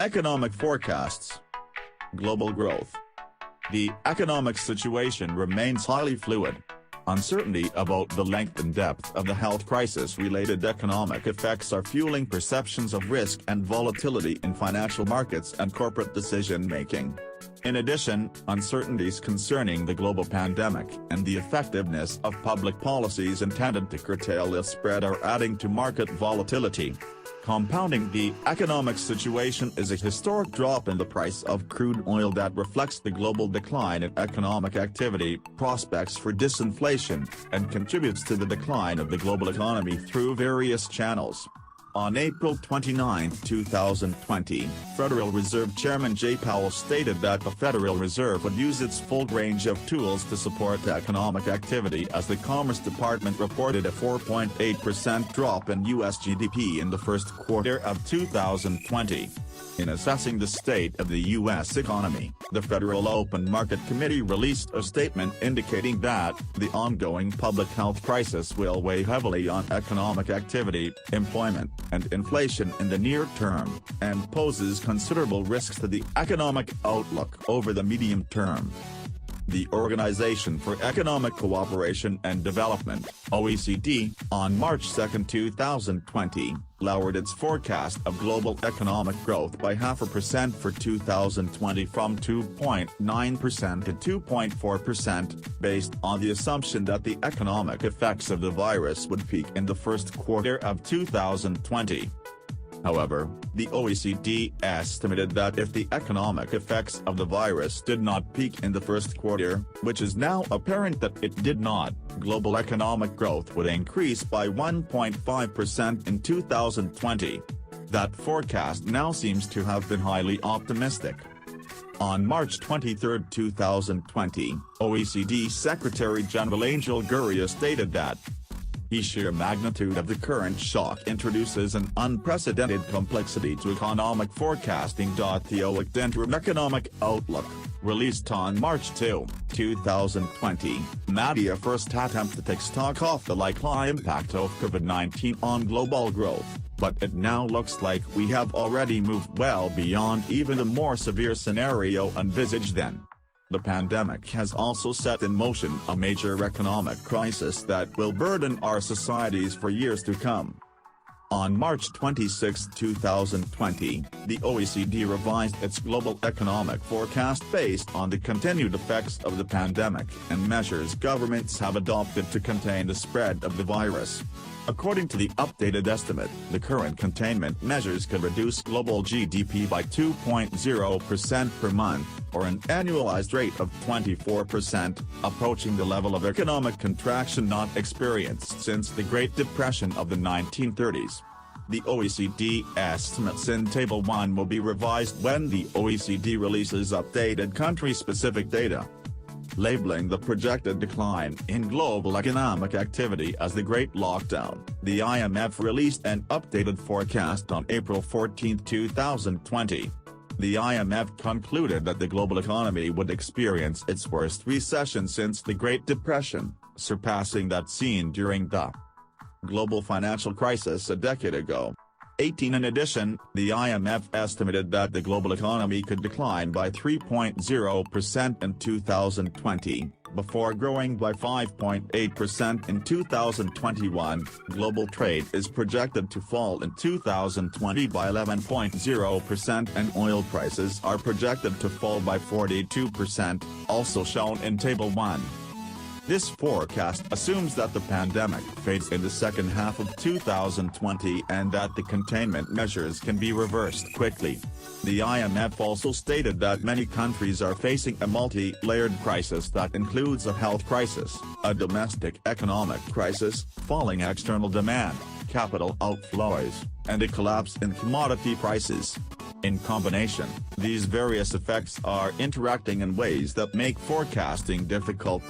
Economic forecasts. Global growth. The economic situation remains highly fluid. Uncertainty about the length and depth of the health crisis-related economic effects are fueling perceptions of risk and volatility in financial markets and corporate decision-making. In addition, uncertainties concerning the global pandemic and the effectiveness of public policies intended to curtail its spread are adding to market volatility. Compounding the economic situation is a historic drop in the price of crude oil that reflects the global decline in economic activity, prospects for disinflation, and contributes to the decline of the global economy through various channels. On April 29, 2020, Federal Reserve Chairman Jay Powell stated that the Federal Reserve would use its full range of tools to support economic activity as the Commerce Department reported a 4.8% drop in U.S. GDP in the first quarter of 2020. In assessing the state of the U.S. economy, the Federal Open Market Committee released a statement indicating that the ongoing public health crisis will weigh heavily on economic activity, employment, and inflation in the near term, and poses considerable risks to the economic outlook over the medium term. The Organization for Economic Cooperation and Development, OECD, on March 2, 2020, lowered its forecast of global economic growth by 0.5% for 2020 from 2.9% to 2.4%, based on the assumption that the economic effects of the virus would peak in the first quarter of 2020. However, the OECD estimated that if the economic effects of the virus did not peak in the first quarter, which is now apparent that it did not, global economic growth would increase by 1.5% in 2020. That forecast now seems to have been highly optimistic. On March 23, 2020, OECD Secretary General Angel Gurria stated that the sheer magnitude of the current shock introduces an unprecedented complexity to economic forecasting. The OECD Interim Economic Outlook, released on March 2, 2020, made a first attempt to take stock of the likely impact of COVID-19 on global growth, but it now looks like we have already moved well beyond even the more severe scenario envisaged then. The pandemic has also set in motion a major economic crisis that will burden our societies for years to come. On March 26, 2020, the OECD revised its global economic forecast based on the continued effects of the pandemic and measures governments have adopted to contain the spread of the virus. According to the updated estimate, the current containment measures could reduce global GDP by 2.0% per month, or an annualized rate of 24%, approaching the level of economic contraction not experienced since the Great Depression of the 1930s. The OECD estimates in Table 1 will be revised when the OECD releases updated country-specific data. Labeling the projected decline in global economic activity as the Great Lockdown, the IMF released an updated forecast on April 14, 2020. The IMF concluded that the global economy would experience its worst recession since the Great Depression, surpassing that seen during the global financial crisis a decade ago. In addition, the IMF estimated that the global economy could decline by 3.0% in 2020, before growing by 5.8% in 2021. Global trade is projected to fall in 2020 by 11.0% and oil prices are projected to fall by 42%, also shown in Table 1. This forecast assumes that the pandemic fades in the second half of 2020 and that the containment measures can be reversed quickly. The IMF also stated that many countries are facing a multi-layered crisis that includes a health crisis, a domestic economic crisis, falling external demand, capital outflows, and a collapse in commodity prices. In combination, these various effects are interacting in ways that make forecasting difficult.